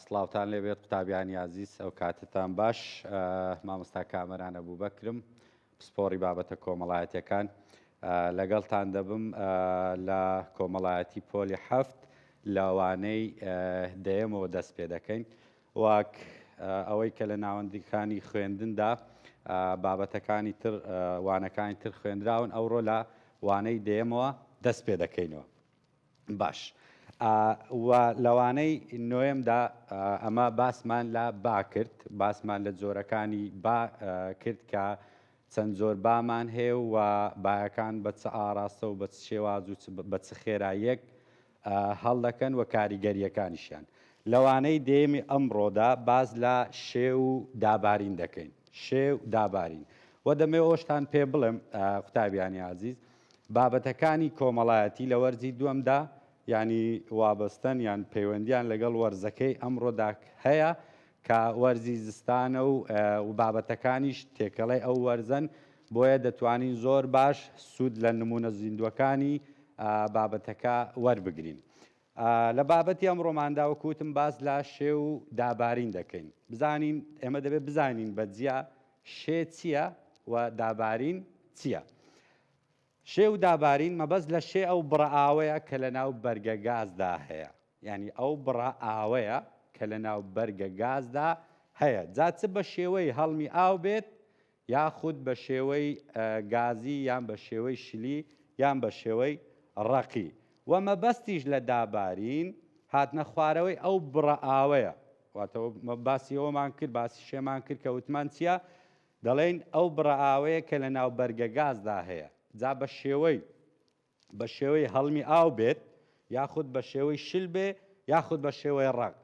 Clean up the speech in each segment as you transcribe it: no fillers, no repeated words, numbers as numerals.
سڵاوتان لێبێت قوتابیانی عزیز ئەو کاتتان باش مامۆستا کامەران ئەبوو بەکرم پسپۆڕی بابەتە کۆمەڵایەتیەکان لەگەڵتان دەبم لە کۆمەڵایەتی پۆلی حەفت لەوانەی دەیەمەوە دەست پێ دەکەین واک ئەوەی کە لە ناوەندەکانی خوێندندا بابەتەکانی تر وانەکانی تر خوێندراون ئەوڕۆ لە وانەی دەیەمەوە دەست پێ دەکەینەوە باش. و لەوانەی نوێمدا ئەمە باسمان لە با کرد باسمان لە جۆرەکانی با کرد کە چەند جۆر بامان هەیە و باەکان بە چ ئاراستە و بە چ شێواز و بە چ خێراییەک هەڵ دەکەن و کاریگەریەکانیشیان. لەوانەی دێمی ئەمڕۆدا باز لە شێو و دابارین دەکەین شێو دابارین و دەمێ ئەوشتان پێ بڵێم قوتابیانی عزیز بابەتەکانی کۆمەڵایەتی لە وەرزی دووەمدا ینی وابەستن یان پەیوەندیان لەگەڵ وەرزەکەی ئەمڕۆدا هەیە کە وەرزی زستانە و بابەتەکانیش تێکەڵی ئەو وەرزەن بۆیە دەتوانین زۆر باش سوود لە نمونە زیندوەکانی بابەتەکە وەربگرین. لە بابەتی ئەمڕۆماندا وەکوتم باز لە شێ و دابارین دەکەین بزانین ئێمە دەبێت بزانین بەجیا شێ چییە و دابارین چییە. شێ و دابارین مەبەست لە شێ ئەو بڕە ئاوەیە کە لە ناو بەرگە گازدا هەیە ینی ئەو بڕە ئاوەیە کە لە ناو بەرگە گازدا هەیە جا چ بە شێوەی هەڵمی ئاو بێت یاخود بە شێوەی گازی یان بە شێوەی شلی یان بە شێوەی ڕەقی و مەبەستیش لە دابارین هاتنە خوارەوەی ئەو بڕە ئاوەیە واتەوە باسی ئەومان کرد باسی شێمان کرد کە وتمان چییە دەڵێن ئەو بڕە ئاوەیە کە لە ناو بەرگە گازدا هەیە جا بە شێوەی هەڵمی ئاو بێت یاخود بە شێوەی شل بێ یاخود بە شێوەی ڕەق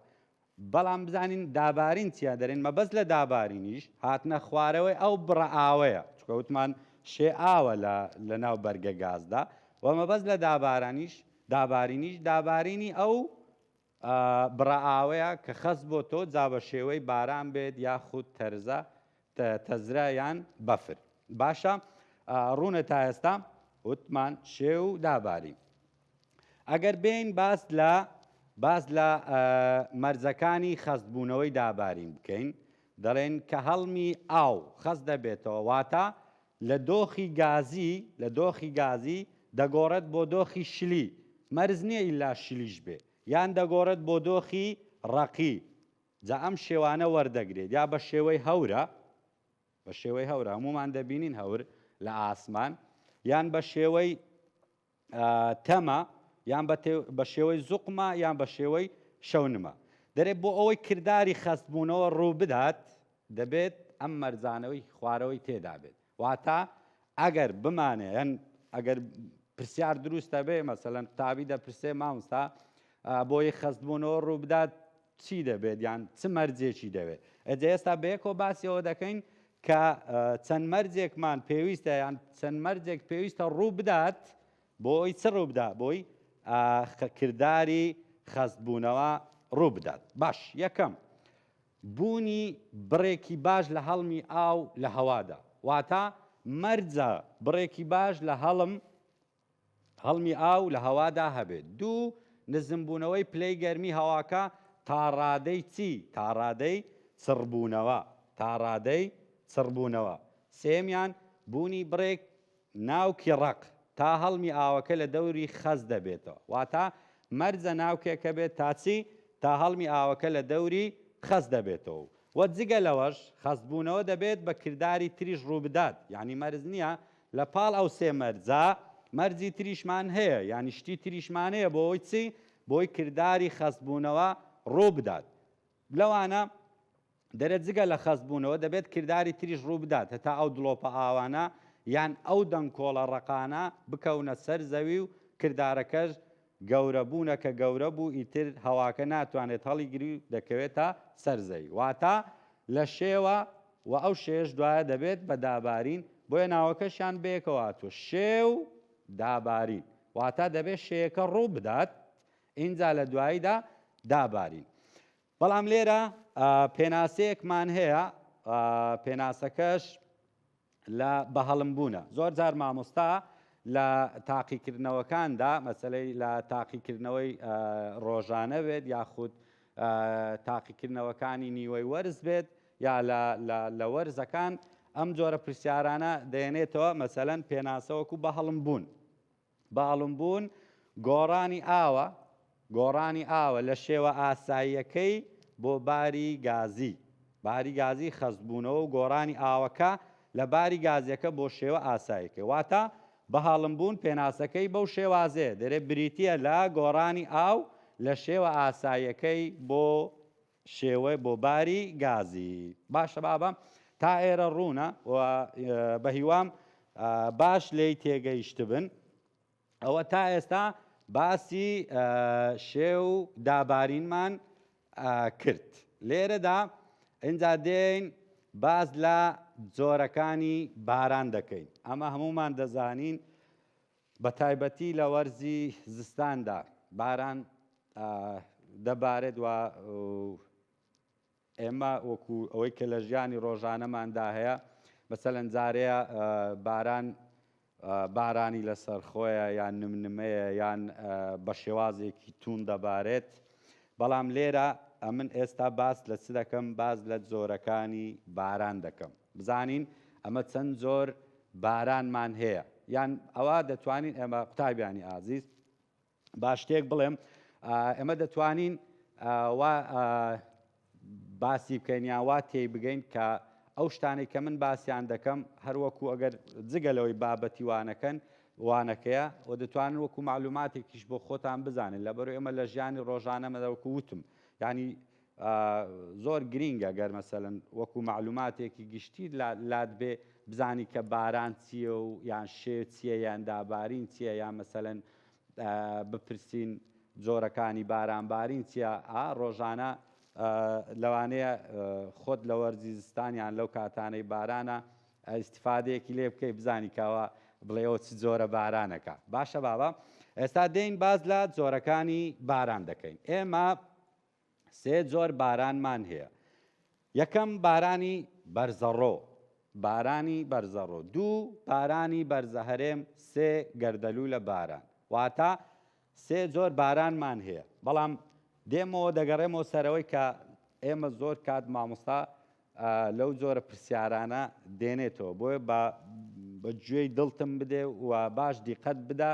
بەڵام بزانین دابارین چیا دەرێن مەبەست لە دابارینیش هاتنە خوارەوەی ئەو بڕە ئاوەیە چکە وتمان شێ ئاوە لە ناو بەرگە گازدا و مەبەست لە دابارینیش دابارینی ئەو بڕە ئاوەیە کە خەست بۆ تۆ جا بە شێوەی باران بێت یاخود تەزرە یان بەفر باشە. ڕوونە تا ئێستا وتمان شێ و دابارین ئەگەر بین باز لە مەرجەکانی خەستبوونەوەی دابارین بکەین دەڵێن کە هەڵمی ئاو خەست دەبێتەوە واتە لە دۆخی گازی دەگۆڕێت بۆ دۆخی شلی مەرز نییە ئیلا شلیش بێ یان دەگۆڕێت بۆ دۆخی ڕەقی جا ئەم شێوانە وەردەگرێت یا بە شێوەی هەورە هەمومان دەبینین هەور لە ئاسمان یان بە شێوەی تەمە یان بە شێوەی زوقمە یان بە شێوەی شەونمە دەرێت بۆ ئەوەی کردداری خەستبوونەوە ڕوو بدات دەبێت ئەم مەرزانەوەی خوارەوەی تێدا بێت واتە ئەگەر بمانێ یان ئەگەر پرسیار دروستە بێ مەسەلەن قوتابی دەپرسێ مامۆستا بۆی خەستبوونەوە ڕوو بدات چی دەبێت یان چ مەرجێکی دەوێت ئەجا ئێستا بەیەکەوە باسیەوە دەکەین کە چەند مەرجێکمان پێویستە یان چەند مەرجێک پێویستە ڕوو بدات بۆی چ ڕوو بدات بۆی کردداری خەستبوونەوە ڕوو بدات. باش یەکەم بوونی بڕێکی باش لە هەڵمی ئاو لە هەوادا واتە مەرجە بڕێکی باش لە هەڵمی ئاو لە هەوادا هەبێت. دوو نزمبوونەوەی پلەی گەرمی هەواکە تا ڕادەی چی تا ڕادەی چڕبوونەوە. سێمیان بوونی بڕێک ناوکی ڕق تا هەڵمی ئاوەکە لە دەوری خەز دەبێتەوە واتە مەرجە ناوکێکە بێت تاچی تا هەڵمی ئاوەکە لە دەوری خەز دەبێتەوە و جگە لەوەش خەستبوونەوە دەبێت بە کردداری تریش ڕوو بدات یعنی مەرز نییە لە پاڵ ئەو سێ مەرجە مەرجی تریشمان هەیە یانی شتی تریشمان هەیە بۆی چی بۆی کردداری خەستبوونەوە ڕوو بدات. لەوانە دەرێت جگە لە خەستبوونەوە دەبێت کردداری تریش ڕوو بدات هەتا ئەو دڵۆپە ئاوانە یان ئەو دەنگکۆڵە ڕقانە بکەونە سەر زەوی و کردارەکەش گەورە بوونە کە گەورە بوو ئیتر هەواکە ناتوانێت هەڵی گری و دەکەوێتە سەر زەوی واتە لە شێوە و ئەو شێش دوایە دەبێت بە دابارین بۆیە ناوەکەشیان بەیەکەوە تۆ شێو دابارین واتە دەبێت شەیەکە ڕوو بدات ئینجا لە دواییدا دابارین. بەڵام لێرە پێناسەیەکمان هەیە پێناسەکەش لە بەهەڵمبوونە زۆر جار مامۆستا لە تاقیکردنەوەکاندا مەسەلەی لە تاقیکردنەوەی ڕۆژانە بێت یاخود تاقیکردنەوەکانی نیوەی وەرز بێت یا لە وەرزەکان ئەم جۆرە پرسیارانە دەێنێتەوە مەسەلەن پێناسەوەکو بە هەڵمبوون گۆڕانی ئاوە لە شێوە ئاساییەکەی بۆ باری گازی خەستبوونەوە و گۆڕانی ئاوەکە لە باری گازیەکە بۆ شێوە ئاساییەکەی واتە بە هەڵمبوون پێناسەکەی بەو شێوازێ دەرێ بریتیە لە گۆڕانی ئاو لە شێوە ئاساییەکەی بۆ باری گازی باشە بابە تا ئێرە ڕوونە و بە هیوام باش لێی تێگەیشت بن ئەوە تا ئێستا باسی شێو دابارینمان کرد لێرەدا ئینجا دێین باز لە جۆرەکانی باران دەکەین ئەمە هەمومان دەزانین بە تایبەتی لە وەرزی زستاندا باران دەبارێت و ئێمە وەکو ئەوەی کە لە ژیانی ڕۆژانەماندا هەیە مەسەلەن جارەیە بارانی لەسەر خۆیە یان نمنمەیە یان بە شێوازێکی تون دەبارێت بەڵام لێرە ئەمن ئێستا باس لە چ دەکەم باز لە جۆرەکانی باران دەکەم بزانین ئەمە چەند جۆر بارانمان هەیە یان ئەوە دەتوانین ئێمە قوتابیانی ئازیز با شتێک بڵێم ئێمە دەتوانین باسی بکەین یان وا تێی بگەین کە ئەو شتانەی کە من باسییان دەکەم هەروەکو ئەگەر جگەلەوەی بابەتی وانەکەیە و دەتوانن وەکو معلوماتێکیش بۆ خۆتان بزانن لەبەرەوەی ئێمە لە ژیانی ڕۆژانەمەدا وەکو وتم ینی زۆر گرینگە گەر مەسەلەن وەکو معلوماتێکی گشتی لات بێ بزانی کە باران چییە و یان شێو چییە یان دابارین چییە یان مەسەلەن بپرسین جۆرەکانی بارانبارین چییە ڕۆژانە لەوانەیە خۆت لە وەرزی زستانیان لەو کاتانەی بارانە ئیسیفادەیەکی لێ بکەی بزانی کاوە بڵێەوە چ جۆرە بارانەکە باشە بابە ئێستا دێین باز لە جۆرەکانی باران دەکەین ئێمە سێ جۆر بارانمان هەیە یەکەم بارانی بەرزەڕۆ دوو بارانی بەرزەهەرێم سێ گەردەلوو لە باران واتە سێ جۆر بارانمان هەیە بەڵام دێمەوە دەگەڕێمەوە سەرەوەی کە ئێمە زۆر کات مامۆستا لەو جۆرە پرسیارانە دێنێتەوە بۆیە بە گوێی دڵتم بدێ و باش دیقەت بدە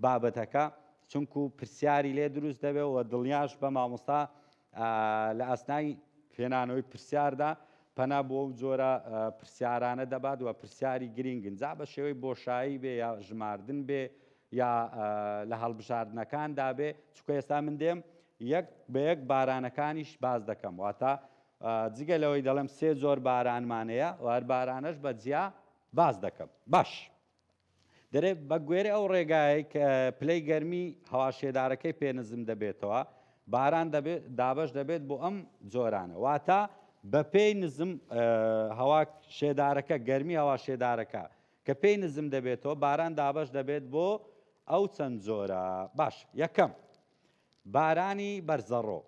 بابەتەکە چونکو پرسیاری لێ دروست دەبێت و دڵنیاش بە مامۆستا لە ئەسنای هێنانەوەی پرسیاردا پەنا بۆ ئەو جۆرە پرسیارانە دەبات و پرسیاری گرنگن جا بە شێوەی بۆشایی بێ یا ژماردن بێ یا لە هەڵبژاردنەکاندا بێ چونکە ئێستا من دێم یەک بە یەک بارانەکانیش باز دەکەم واتە جگە لەوەی دەڵێم سێ جۆر بارانمانەیە و هەر بارانەش بە جیا باز دەکەم باش دەرێ بە گوێرە ئەو ڕێگایە کە پلەی گەرمی هەواشێدارەکەی پێنزم دەبێتەوە باران دابش دەبێت بۆ ئەم جۆرانە واتە بە پێی نزم هەوا شێدارەکە گەرمی هەوا شێدارەکە کە پێی نزم دەبێتەوە باران دابش دەبێت بۆ ئەو چەند جۆرە باش یەکەم بارانی بەرزەڕۆ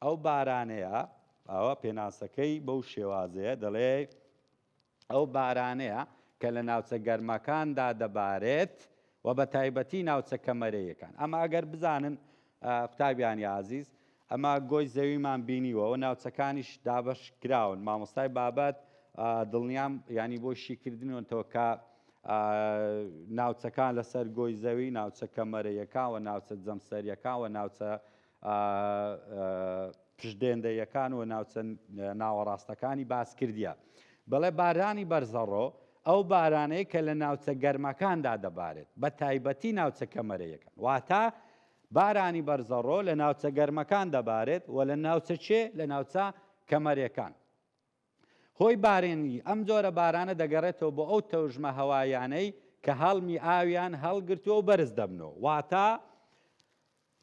ئەو بارانەیە ئەوە پێناسەکەی بەو شێوازەیە دەڵێ ئەو بارانەیە کە لە ناوچە گەرمەکاندا دەبارێت و بە تایبەتی ناوچە کەمەرەیەکان ئەمە ئەگەر بزانن قوتابیانی عزیز ئەمە گۆی زەویمان بینیوەوە ناوچەکانیش دابش کراون مامۆستای بابەت دڵنیام ینی بۆ شیکردنەوە کە ناوچەکان لەسەر گۆی زەوی ناوچە کەمەرەیەکانوە ناوچە جەمسەریەکانوە ناوچە پشتدێندەیەکان و ناوچە ناوەڕاستەکانی باس کردیە بەڵێ بارانی بەرزەڕۆ ئەو بارانەیە کە لە ناوچە گەرمەکاندا دەبارێت بە تایبەتی ناوچە کەمەرەیەکان واتە بارانی بەرزەڕۆ لە ناوچە گەرمەکان دەبارێت و لە ناوچە چێ لە ناوچە کەمەرەکان هۆی بارێنی ئەم جۆرە بارانە دەگەڕێتەوە بۆ ئەو تەوژمە هەوایانەی کە هەڵمی ئاویان هەڵگرتووە و بەرز دەبنەوە واتە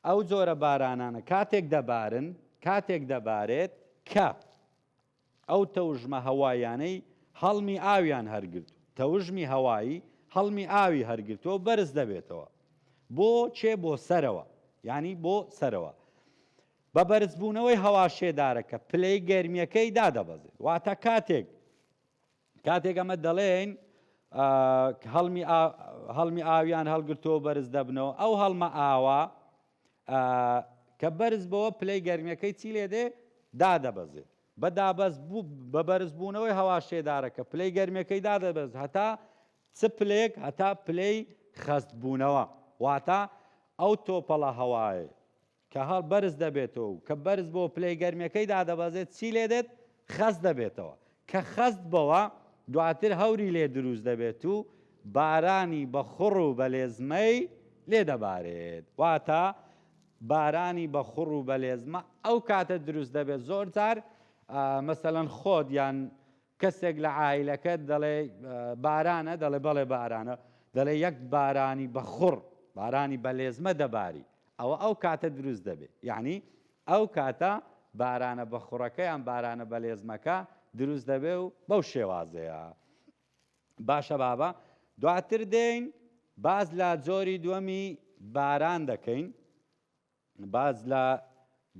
ئەو جۆرە بارانانە کاتێک دەبارێت کە ئەو تەوژمە هەوایانەی هەڵمی ئاویان هەرگرتو تەوژمی هەوایی هەڵمی ئاوی هەرگرتووە و بەرز دەبێتەوە بۆ چێ بۆ سەرەوە ینی بۆ سەرەوە بە بەرزبوونەوەی هەوا شێدارەکە پلەی گەرمیەکەی دادەبەزێت واتە کاتێک ئەمە دەڵێن هەڵمی ئاویان هەڵگرتووە بەرز دەبنەوە ئەو هەڵمە ئاوە کە بەرز بەوە پلەی گەرمیەکەی چی لێ دێ دادەبەزێت بە بەرزبوونەوەی هەوا شێدارەکە پلەی گەرمیەکەی دادەبەز هەتا چ پلەیەک هەتا پلەی خەستبوونەوە واتە ئەو تۆپەڵە هەوایە کە هەڵ بەرز دەبێتەوە و کە بەرز بۆ پلەی گەرمیەکەی دادەبەزێت چی لێ دێت خەست دەبێتەوە کە خەست بەوە دواتر هەوری لێ دروست دەبێت و بارانی بە خوڕ و بەلێزمەی لێ دەبارێت واتە بارانی بە خوڕ و بەلێزمە ئەو کاتە دروست دەبێت زۆر جار مەسەڵەن خۆت یان کەسێک لە عایلەکەت دەڵێ بارانە دەڵێ بەڵێ بارانە دەڵێ یەک بارانی بە خوڕ بارانی بەلێزمە دەباری ئەو کاتە دروست دەبێت یعنی ئەو کاتە بارانە بە خوڕەکە یان بارانە بەلێزمەکە دروست دەبێ و بەو شێوازەیە باشە بابە دواتر دێین باز لە جۆری دووەمی باران دەکەین باز لە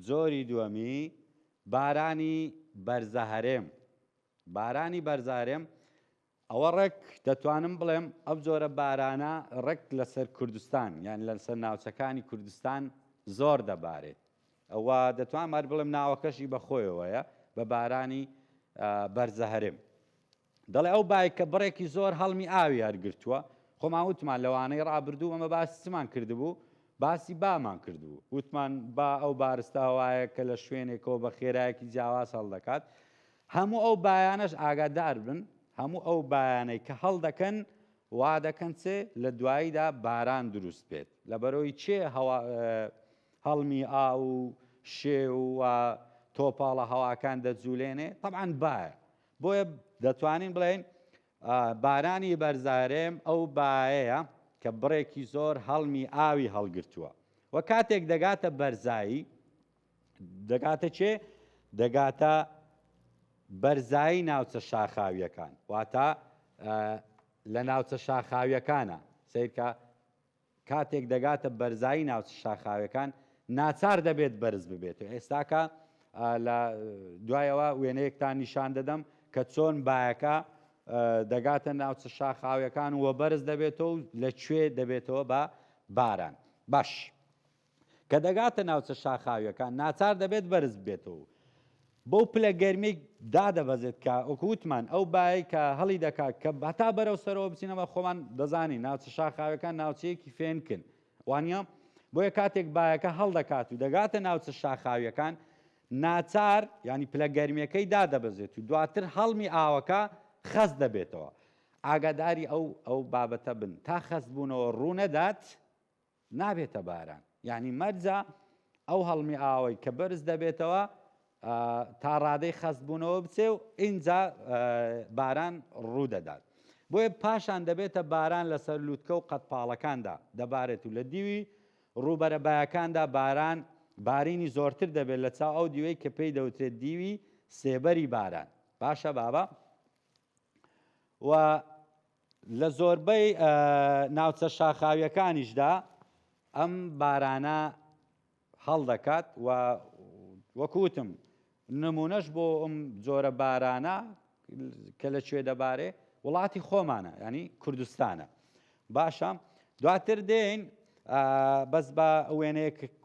جۆری دووەمی بارانی بەرزەهەرێم بارانی بەرزەهەرێم ئەوە ڕێک دەتوانم بڵێم ئەو جۆرە بارانە ڕێک لەسەر کوردستان یان لەسەر ناوچەکانی کوردستان زۆر دەبارێت ئەوە دەتوانم هەر بڵێم ناوەکەشی بەخۆیەوەیە بە بارانی بەرزەهەرێم دەڵێ ئەو بایکە بڕێکی زۆر هەڵمی ئاوی هەرگرتووە خۆمان وتمان لەوانەی ڕابردوو ئەمە باسی چمان کردبوو باسی بامان کردبوو وتمان با ئەو بارستە هەوایە کە لە شوێنێکەوە بە خێرایەکی جیاواز هەڵدەکات هەموو ئەو بایانەش ئاگادار بن هەموو ئەو بایانەی کە هەڵدەکەن وا دەکەن چێ لە دواییدا باران دروست بێت لەبەرەوەی چێ هەڵمی ئاو و شێ و تۆپاڵە هەواکان دەجوولێنێ طبعاً بایە بۆیە دەتوانین بڵێن بارانی بەرزەهەرێم ئەو بایەیە کە بڕێکی زۆر هەڵمی ئاوی هەڵگرتووە و کاتێک دەگاتە بەرزایی دەگاتە چێ دەگاتە بەرزایی ناوچە شاخاویەکان واتە لە ناوچە شاخاویەکانە سیرکە کاتێک دەگاتە بەرزایی ناوچە شاخاویەکان ناچار دەبێت بەرز ببێتەوە ئێستاکە لە دوایەوە وێنەیەکتان نیشان دەدەم کە چۆن بایەکە دەگاتە ناوچە شاخاویەکان وە بەرز دەبێتەوە و لەکوێ دەبێتەوە بە باران باش کە دەگاتە ناوچە شاخاویەکان ناچار دەبێت بەرز بێتەوە بەو پلە گەرمی دادەبەزێت کە وەکووتمان ئەو بای کە هەڵی دەکات کە هەتا بەرەو سەرەوە بچینەوە خۆمان دەزانی ناوچە شاخاویەکان ناوچەیەکی فێنکن وانە بۆیە کاتێک بایەکە هەڵدەکات و دەگاتە ناوچە شاخاویەکان ناچار ینی پلە گەرمیەکەی دادەبەزێت و دواتر هەڵمی ئاوەکە خەست دەبێتەوە ئاگاداری ئەو بابەتە بن تا خەست بوونەوە ڕوونەدات نابێتە باران یعنی مەرجە ئەو هەڵمی ئاوەی کە بەرز دەبێتەوە تا ڕادەی خەست بوونەوە بچێ و ئینجا باران ڕوو دەدات بۆیە پاشان دەبێتە باران لەسەر لووتکە و قەتپاڵەکاندا دەبارێت و لە دیوی ڕووبەرەبایەکاندا بارینی زۆرتر دەبێت لە چاو ئەو دیوەی کە پێی دەوترێت دیوی سێبەری باران باشە بابە و لە زۆربەی ناوچە شاخاویەکانیشدا ئەم بارانە هەڵدەکات و وەکوتم نمونەش بۆ ئەم جۆرە بارانە کە لەکوێ دەبارێ وڵاتی خۆمانە ینی کوردستانە باشە دواتر دێین بەس بە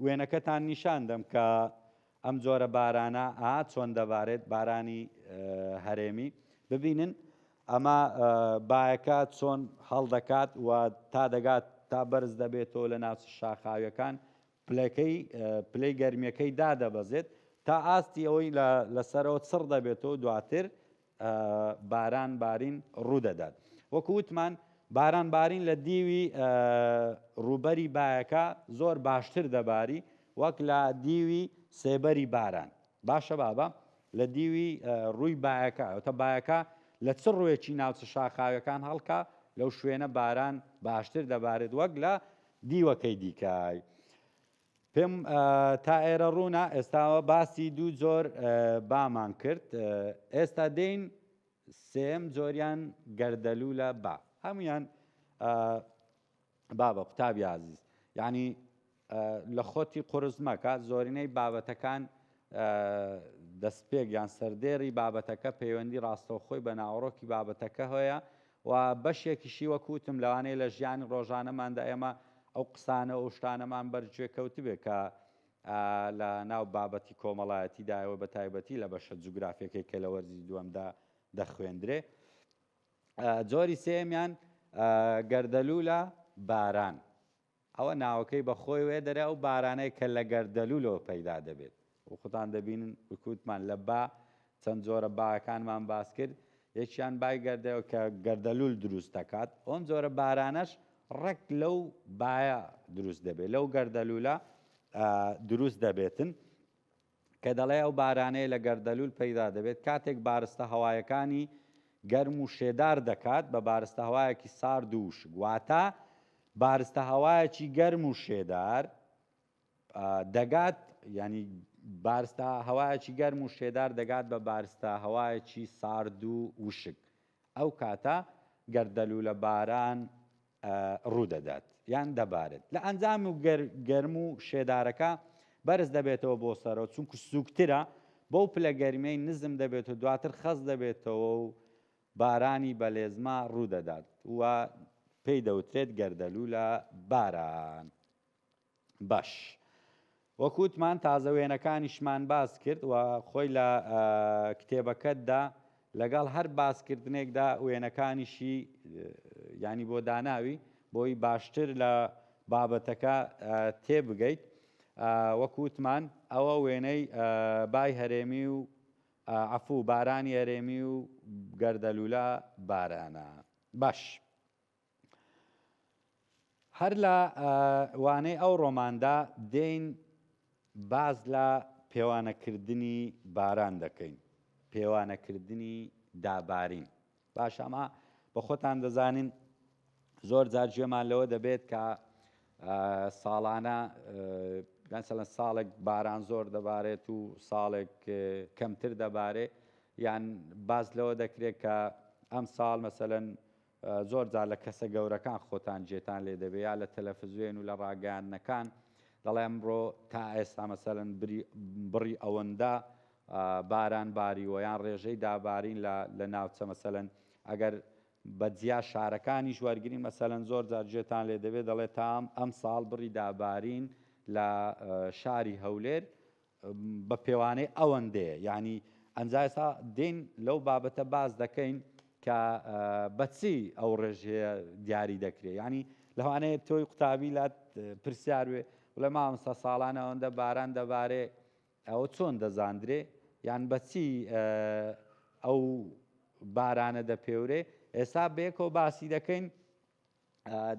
وێنەکەتان نیشان دەم کە ئەم جۆرە بارانە چۆن دەبارێت بارانی هەرێمی ببینن ئەمە بایەکە چۆن هەڵدەکات و تا دەگات تا بەرز دەبێتەوە لە ناوچە شاخاویەکان پلەی گەرمیەکەی دادەبەزێت تا ئاستی ئەوەی لەسەرەوە چڕ دەبێتەوە دواتر باران بارین ڕوو دەدات وەکو وتمان باران بارین لە دیوی ڕووبەری بایەکە زۆر باشتر دەباری وەک لە دیوی سێبەری باران باشە بابە لە دیوی ڕووی بایەکە ئەوتە بایەکە لە چ ڕوویەکی ناوچە شاخاویەکان هەڵکە لەو شوێنە باران باشتر دەبارێت وەک لە دیوەکەی دیکای پێم تا ئێرە ڕوونە ئێستاوە باسی دوو جۆر بامان کرد ئێستا دێین سێم جۆریان گەردەلوولە با هەمویان بابە قوتابی عەزیز یعنی لە خۆتی قورزمەکە زۆرینەی بابەتەکان دەستپێک یان سەردێڕی بابەتەکە پەیوەندی ڕاستەوخۆی بە ناوەڕۆکی بابەتەکە هەیە و بەشێکیشی وەکوتم لەوانەیە لە ژیانی ڕۆژانەماندا ئێمە ئەو قسانە و شتانەمان بەرگوێ کەوتبێ کە لە ناو بابەتی کۆمەڵایەتیدایەوە بە تایبەتی لە بەشە جوگرافیەکەی کە لە وەرزی دووەمدا دەخوێندرێ. جۆری سێمیان گەردەلوولە باران. ئەوە ناوەکەی بە خۆی وێ دەرێ ئەو بارانەی کە لە گەردەلوولەوە پەیدا دەبێت. خۆتان دەبینن وکوتمان لە با چەند جۆرە باەکانمان باس کرد. یەکیان بای گەردەوە کە گەردەلوول دروست دەکات. ئەم جۆرە بارانەش ڕێک لەو بایە دروست دەبێت، لەو گەردەلوولە دروست دەبێتن کە دەڵێ ئەو بارانەیە لە گەردەلوول پەیدا دەبێت کاتێک بارستە هەوایەکانی گەرم و شێدار دەکات بە بارستە هەوایەکی سارد و وشک. واتە بارستە هەوایەکی گەرم و شێدار دەگات، ینی بارستە هەوایەکی گەرم و شێدار دەگات بە بارستە هەوایەکی سارد و وشک. ئەو کاتە گەردەلوولە باران ڕوودەدات یان دەبارێت. لە ئەنجام و گەرم و شێدارەکە بەرز دەبێتەوە بۆ سەرەوە، چونکو سووکترە، بەو پلە گەرمەی نزم دەبێتەوە، دواتر خەز دەبێتەوە و بارانی بەلێزما ڕوودەدات و پێی دەوترێت گەردەلوولە باران. باش، وەکوتمان تازە وێنەکانیشمان باس کرد و خۆی لە کتێبەکەتدا لەگەڵ هەر باسکردنێکدا وێنەکانیشی ینی بۆ داناوی بۆی باشتر لە بابەتەکە تێبگەیت. وەکوتمان ئەوە وێنەی بای هەرێمی و عەفوو بارانی هەرێمی و گەردەلوولە بارانە. باش، هەر لە وانەی ئەو ڕۆماندا دێین باز لە پێوانەکردنی باران دەکەین، پێوانەکردنی دابارین. باش، ئەمە بە خۆتان دەزانین زۆر جار گوێمان لەوە دەبێت کە ساڵانە مەسەڵەن ساڵێک باران زۆر دەبارێت و ساڵێک کەمتر دەبارێت، یان باز لەوە دەکرێت کە ئەم ساڵ مەسەڵەن زۆر جار لە کەسە گەورەکان خۆتان جێتان لێ دەبێت یا لە تەلەڤیزیۆن و لە ڕاگەیاندنەکان دەڵێ ئەمڕۆ تا ئێستا مەسەڵەن بڕی ئەوەندە باران باریوە یان ڕێژەی دابارین لە ناوچە مەسەڵەن ئەگەر بەجیا شارەکانیش وەرگرین مەسەڵەن زۆر جار جێتان لێ دەبێت دەڵێت تا ئەم ساڵ بڕی دابارین لە شاری هەولێر بە پێوانەی ئەوەندەیە. یعنی ئەنجا ئێستا دێین لەو بابەتە باز دەکەین کە بەچی ئەو ڕێژەیە دیاری دەکرێت. ینی لەوانەیە تۆی قوتابی لات پرسیار وێ بڵێ مامۆستا ساڵانە ئەوەندە باران دەبارێ، ئەوە چۆن دەزاندرێ یان بەچی ئەو بارانە دەپێورێ؟ ئێستا بەیەکەوە باسی دەکەین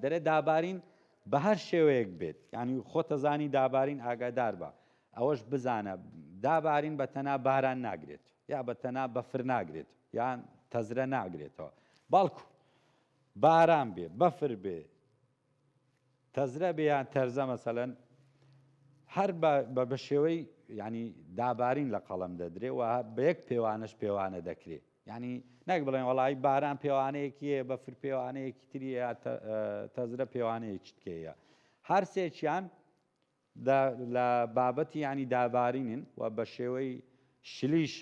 دەرێت دابارین بە هەر شێوەیەک بێت. ینی خۆتەزانی دابارین ئاگادار بە ئەوەش بزانە دابارین بە تەنها باران ناگرێت یا بە تەنها بەفر ناگرێت یان تەزرە ناگرێتەوە، بەڵکو باران بێ، بەفر بێ، تەزرە بێ یان تەرزە مەسەڵەن هەر بە شێوەی ینی دابارین لە قەڵەم دەدرێ و بە یەک پێوانش پێوانە دەکرێت. ینی نەک بڵێن وەڵی باران پێوانەیەکیە، بەفر پێوانەیەکی تریە، یا تەزرە پێوانەیەکی تکەیە. هەر سێکیان لە بابەتی ینی دابارینن و بە شێوەی شلیش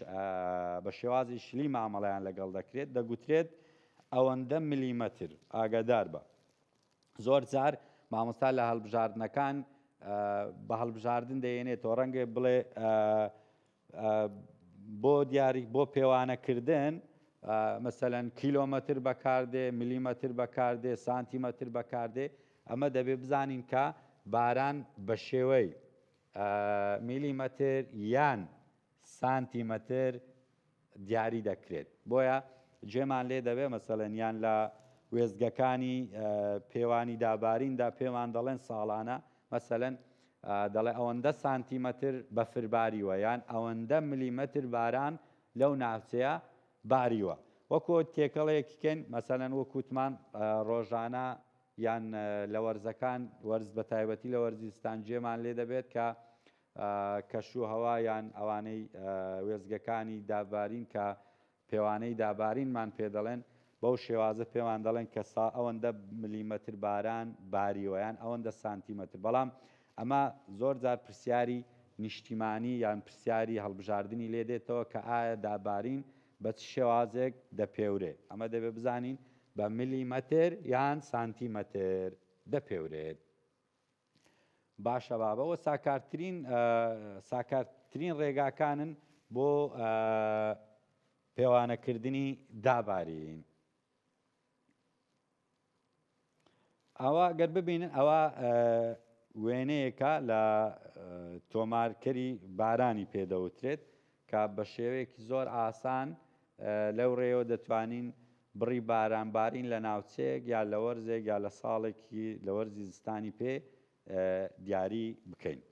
بە شێوازی شلی مامەڵەیان لەگەڵ دەکرێت. دەگوترێت ئەوەندە میلیمەتر. ئاگادار بە زۆر جار مامۆستا لە هەڵبژاردنەکان بە هەڵبژاردن دەیێنێتەوە، ڕەنگە بڵێ بۆ دیاری بۆ پێوانەکردن مەسەڵەن کیلۆمەتر بەکاردێ، میلیمەتر بەکاردێ، سانتیمەتر بەکاردێ. ئەمە دەبێت بزانین کە باران بە شێوەی میلیمەتر یان سانتیمەتر دیاری دەکرێت. بۆیە گوێمان لێ دەبێت مەسەڵەن یان لە وێزگەکانی پێوانی داباریندا پێمان دەڵێن ساڵانە مەسەڵەن دەڵێ ئەوەندە سانتیمەتر بەفرباریوە یان ئەوەندە میلیمەتر باران لەو ناوچەیە باریوە. وەکو تێکەڵەیەکیکەن مەسەڵەن وەکوتمان ڕۆژانە یان لە وەرزەکان وەرز بە تایبەتی لە وەرزستان گوێمان لێ دەبێت کە کەشوهەوا یان ئەوانەی وێزگەکانی دابارین کە پێوانەی دابارینمان پێ دەڵێن بەو شێوازە پێوان دەڵێن کە ئەوەندە میلیمەتر باران باریوە یان ئەوەندە سانتیمەتر. بەڵام ئەمە زۆر جار پرسیاری نیشتیمانی یان پرسیاری هەڵبژاردننی لێ دێتەوە کە ئایا دابارین بە چ شێوازێک دەپێورێت. ئەمە دەبێت بزانین بە میلیمەتر یان سانتیمەتر دەپێورێت. باشە بابەوە ساکارترین ڕێگاکانن بۆ پێوانەکردنی دابارین. ئەوە گەر ببینن ئەوە وێنەیەکە لە تۆمارکەری بارانی پێدەوترێت کە بە شێوەیەکی زۆر ئاسان لەو ڕێەوە دەتوانین بڕی بارانبارین لە ناوچەیەک یا لە وەرزێک یا لە ساڵێکی لە وەرزی زستانی پێ دیاری بکەین.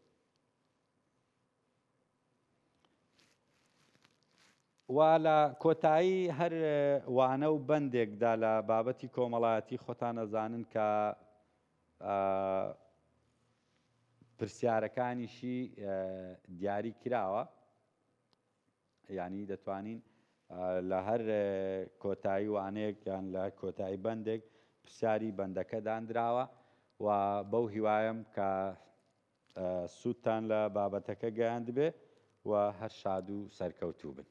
وا لە کۆتایی هەر وانە و بەندێکدا لە بابەتی کۆمەڵایەتی خۆتان ئەزانن کە پرسیارەکانیشی دیاری کراوە، یعنی دەتوانین لە هەر کۆتایی وانەیەک یان لە کۆتایی بەندێک پرسیاری بەندەکە دانراوە و بەو هیوایەم کە سوودتان لە بابەتەکە گەیاند بێ و هەر شاد و سەرکەوتوو بن.